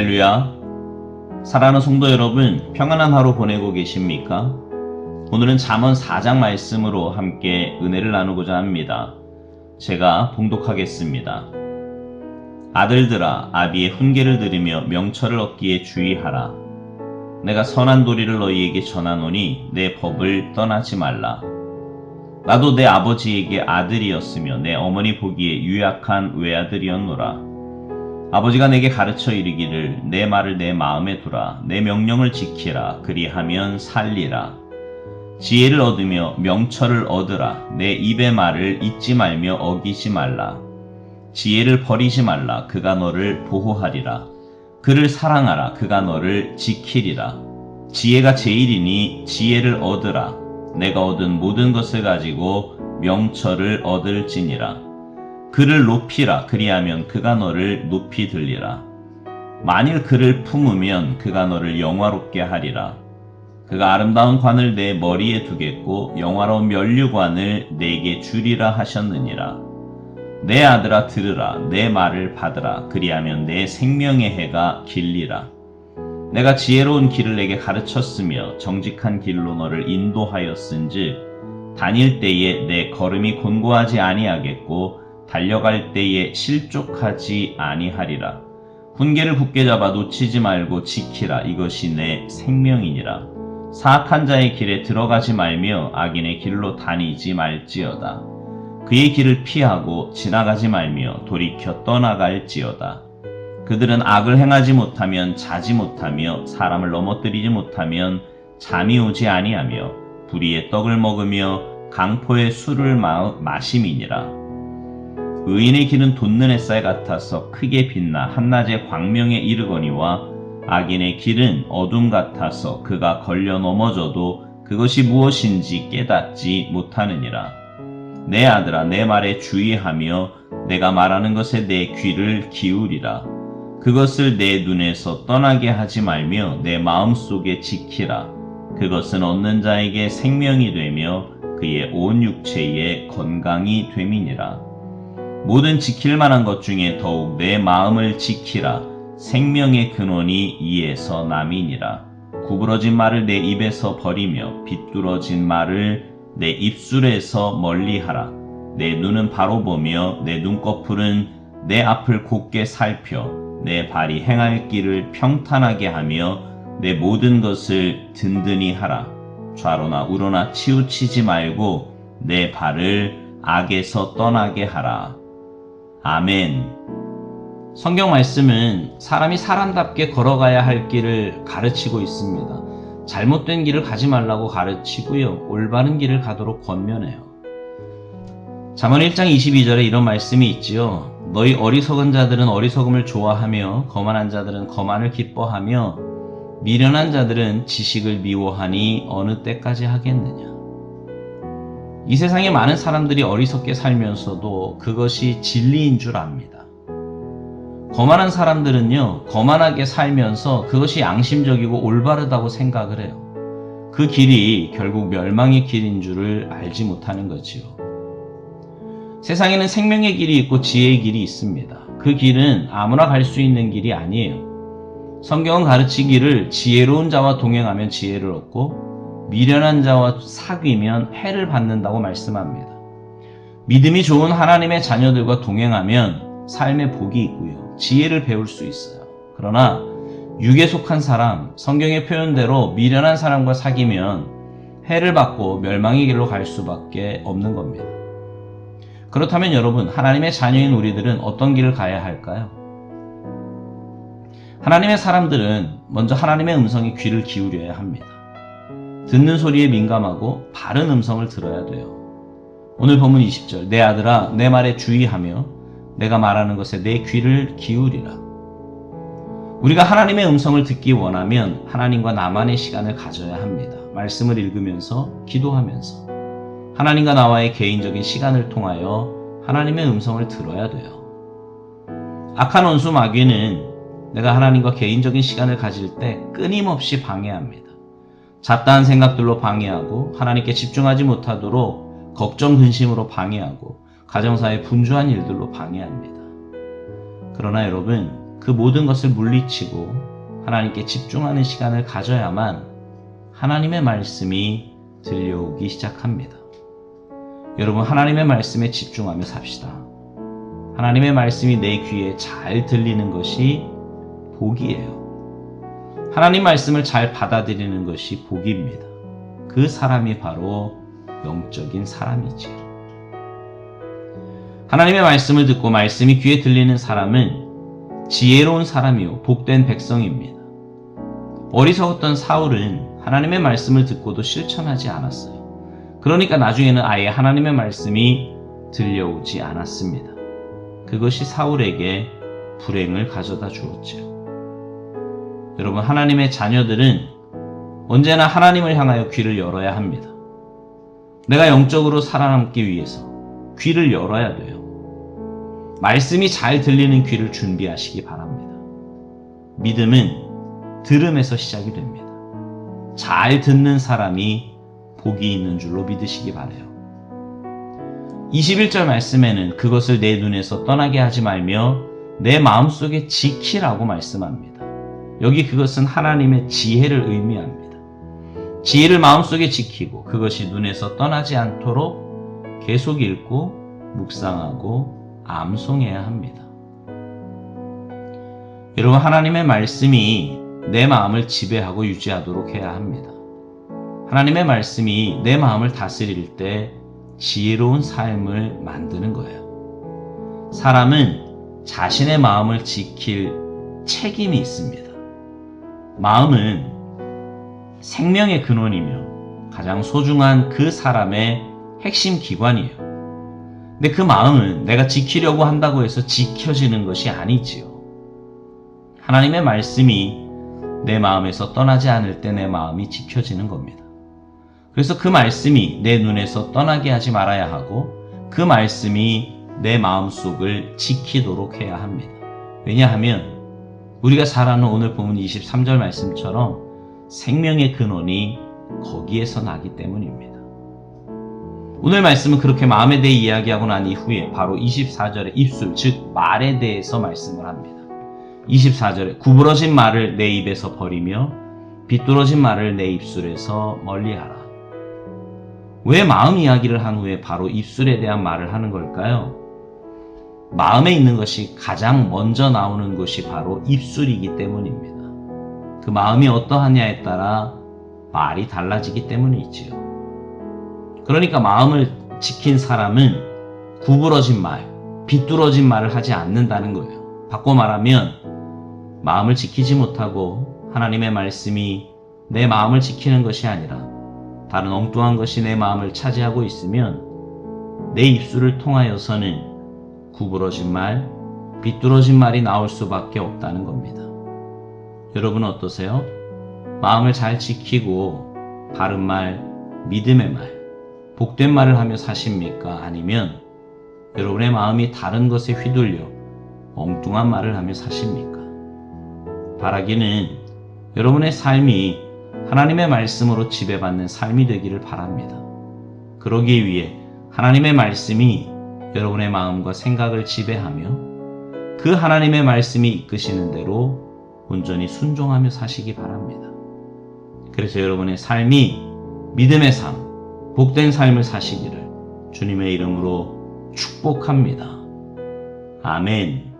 할렐루야. 사랑하는 성도 여러분, 평안한 하루 보내고 계십니까? 오늘은 잠언 4장 말씀으로 함께 은혜를 나누고자 합니다. 제가 봉독하겠습니다. 아들들아, 아비의 훈계를 들으며 명철을 얻기에 주의하라. 내가 선한 도리를 너희에게 전하노니 내 법을 떠나지 말라. 나도 내 아버지에게 아들이었으며 내 어머니 보기에 유약한 외아들이었노라. 아버지가 내게 가르쳐 이르기를 내 말을 내 마음에 두라. 내 명령을 지키라. 그리하면 살리라. 지혜를 얻으며 명철을 얻으라. 내 입의 말을 잊지 말며 어기지 말라. 지혜를 버리지 말라. 그가 너를 보호하리라. 그를 사랑하라. 그가 너를 지키리라. 지혜가 제일이니 지혜를 얻으라. 내가 얻은 모든 것을 가지고 명철을 얻을지니라. 그를 높이라. 그리하면 그가 너를 높이 들리라. 만일 그를 품으면 그가 너를 영화롭게 하리라. 그가 아름다운 관을 내 머리에 두겠고 영화로운 면류관을 내게 주리라 하셨느니라. 내 아들아 들으라. 내 말을 받으라. 그리하면 내 생명의 해가 길리라. 내가 지혜로운 길을 내게 가르쳤으며 정직한 길로 너를 인도하였은즉 다닐 때에 내 걸음이 곤고하지 아니하겠고 달려갈 때에 실족하지 아니하리라. 훈계를 굳게 잡아 놓치지 말고 지키라. 이것이 내 생명이니라. 사악한 자의 길에 들어가지 말며 악인의 길로 다니지 말지어다. 그의 길을 피하고 지나가지 말며 돌이켜 떠나갈지어다. 그들은 악을 행하지 못하면 자지 못하며 사람을 넘어뜨리지 못하면 잠이 오지 아니하며 불의의 떡을 먹으며 강포의 술을 마심이니라. 의인의 길은 돋는 햇살 같아서 크게 빛나 한낮의 광명에 이르거니와 악인의 길은 어둠 같아서 그가 걸려 넘어져도 그것이 무엇인지 깨닫지 못하느니라. 내 아들아, 내 말에 주의하며 내가 말하는 것에 내 귀를 기울이라. 그것을 내 눈에서 떠나게 하지 말며 내 마음속에 지키라. 그것은 얻는 자에게 생명이 되며 그의 온 육체에 건강이 됨이니라. 모든 지킬 만한 것 중에 더욱 내 마음을 지키라. 생명의 근원이 이에서 남이니라. 구부러진 말을 내 입에서 버리며 비뚤어진 말을 내 입술에서 멀리하라. 내 눈은 바로 보며 내 눈꺼풀은 내 앞을 곧게 살펴 내 발이 행할 길을 평탄하게 하며 내 모든 것을 든든히 하라. 좌로나 우로나 치우치지 말고 내 발을 악에서 떠나게 하라. 아멘. 성경 말씀은 사람이 사람답게 걸어가야 할 길을 가르치고 있습니다. 잘못된 길을 가지 말라고 가르치고요. 올바른 길을 가도록 권면해요. 잠언 1장 22절에 이런 말씀이 있지요. 너희 어리석은 자들은 어리석음을 좋아하며 거만한 자들은 거만을 기뻐하며 미련한 자들은 지식을 미워하니 어느 때까지 하겠느냐. 이 세상에 많은 사람들이 어리석게 살면서도 그것이 진리인 줄 압니다. 거만한 사람들은요, 거만하게 살면서 그것이 양심적이고 올바르다고 생각을 해요. 그 길이 결국 멸망의 길인 줄을 알지 못하는 거지요. 세상에는 생명의 길이 있고 지혜의 길이 있습니다. 그 길은 아무나 갈 수 있는 길이 아니에요. 성경은 가르치기를 지혜로운 자와 동행하면 지혜를 얻고 미련한 자와 사귀면 해를 받는다고 말씀합니다. 믿음이 좋은 하나님의 자녀들과 동행하면 삶의 복이 있고요. 지혜를 배울 수 있어요. 그러나 육에 속한 사람, 성경의 표현대로 미련한 사람과 사귀면 해를 받고 멸망의 길로 갈 수밖에 없는 겁니다. 그렇다면 여러분, 하나님의 자녀인 우리들은 어떤 길을 가야 할까요? 하나님의 사람들은 먼저 하나님의 음성에 귀를 기울여야 합니다. 듣는 소리에 민감하고 바른 음성을 들어야 돼요. 오늘 본문 20절, 내 아들아 내 말에 주의하며 내가 말하는 것에 내 귀를 기울이라. 우리가 하나님의 음성을 듣기 원하면 하나님과 나만의 시간을 가져야 합니다. 말씀을 읽으면서 기도하면서 하나님과 나와의 개인적인 시간을 통하여 하나님의 음성을 들어야 돼요. 악한 원수 마귀는 내가 하나님과 개인적인 시간을 가질 때 끊임없이 방해합니다. 잡다한 생각들로 방해하고 하나님께 집중하지 못하도록 걱정 근심으로 방해하고 가정사의 분주한 일들로 방해합니다. 그러나 여러분, 그 모든 것을 물리치고 하나님께 집중하는 시간을 가져야만 하나님의 말씀이 들려오기 시작합니다. 여러분, 하나님의 말씀에 집중하며 삽시다. 하나님의 말씀이 내 귀에 잘 들리는 것이 복이에요. 하나님 말씀을 잘 받아들이는 것이 복입니다. 그 사람이 바로 영적인 사람이지요. 하나님의 말씀을 듣고 말씀이 귀에 들리는 사람은 지혜로운 사람이요 복된 백성입니다. 어리석었던 사울은 하나님의 말씀을 듣고도 실천하지 않았어요. 그러니까 나중에는 아예 하나님의 말씀이 들려오지 않았습니다. 그것이 사울에게 불행을 가져다 주었지요. 여러분, 하나님의 자녀들은 언제나 하나님을 향하여 귀를 열어야 합니다. 내가 영적으로 살아남기 위해서 귀를 열어야 돼요. 말씀이 잘 들리는 귀를 준비하시기 바랍니다. 믿음은 들음에서 시작이 됩니다. 잘 듣는 사람이 복이 있는 줄로 믿으시기 바라요. 21절 말씀에는 그것을 내 눈에서 떠나게 하지 말며 내 마음속에 지키라고 말씀합니다. 여기 그것은 하나님의 지혜를 의미합니다. 지혜를 마음속에 지키고 그것이 눈에서 떠나지 않도록 계속 읽고 묵상하고 암송해야 합니다. 여러분, 하나님의 말씀이 내 마음을 지배하고 유지하도록 해야 합니다. 하나님의 말씀이 내 마음을 다스릴 때 지혜로운 삶을 만드는 거예요. 사람은 자신의 마음을 지킬 책임이 있습니다. 마음은 생명의 근원이며 가장 소중한 그 사람의 핵심 기관이에요. 근데 그 마음은 내가 지키려고 한다고 해서 지켜지는 것이 아니지요. 하나님의 말씀이 내 마음에서 떠나지 않을 때 내 마음이 지켜지는 겁니다. 그래서 그 말씀이 내 눈에서 떠나게 하지 말아야 하고 그 말씀이 내 마음속을 지키도록 해야 합니다. 왜냐하면 우리가 잘 아는 오늘 본문 23절 말씀처럼 생명의 근원이 거기에서 나기 때문입니다. 오늘 말씀은 그렇게 마음에 대해 이야기하고 난 이후에 바로 24절에 입술, 즉 말에 대해서 말씀을 합니다. 24절에 구부러진 말을 내 입에서 버리며 비뚤어진 말을 내 입술에서 멀리하라. 왜 마음 이야기를 한 후에 바로 입술에 대한 말을 하는 걸까요? 마음에 있는 것이 가장 먼저 나오는 곳이 바로 입술이기 때문입니다. 그 마음이 어떠하냐에 따라 말이 달라지기 때문이지요. 그러니까 마음을 지킨 사람은 구부러진 말, 비뚤어진 말을 하지 않는다는 거예요. 바꿔 말하면 마음을 지키지 못하고 하나님의 말씀이 내 마음을 지키는 것이 아니라 다른 엉뚱한 것이 내 마음을 차지하고 있으면 내 입술을 통하여서는 구부러진 말, 비뚤어진 말이 나올 수밖에 없다는 겁니다. 여러분은 어떠세요? 마음을 잘 지키고 바른 말, 믿음의 말, 복된 말을 하며 사십니까? 아니면 여러분의 마음이 다른 것에 휘둘려 엉뚱한 말을 하며 사십니까? 바라기는 여러분의 삶이 하나님의 말씀으로 지배받는 삶이 되기를 바랍니다. 그러기 위해 하나님의 말씀이 여러분의 마음과 생각을 지배하며 그 하나님의 말씀이 이끄시는 대로 온전히 순종하며 사시기 바랍니다. 그래서 여러분의 삶이 믿음의 삶, 복된 삶을 사시기를 주님의 이름으로 축복합니다. 아멘.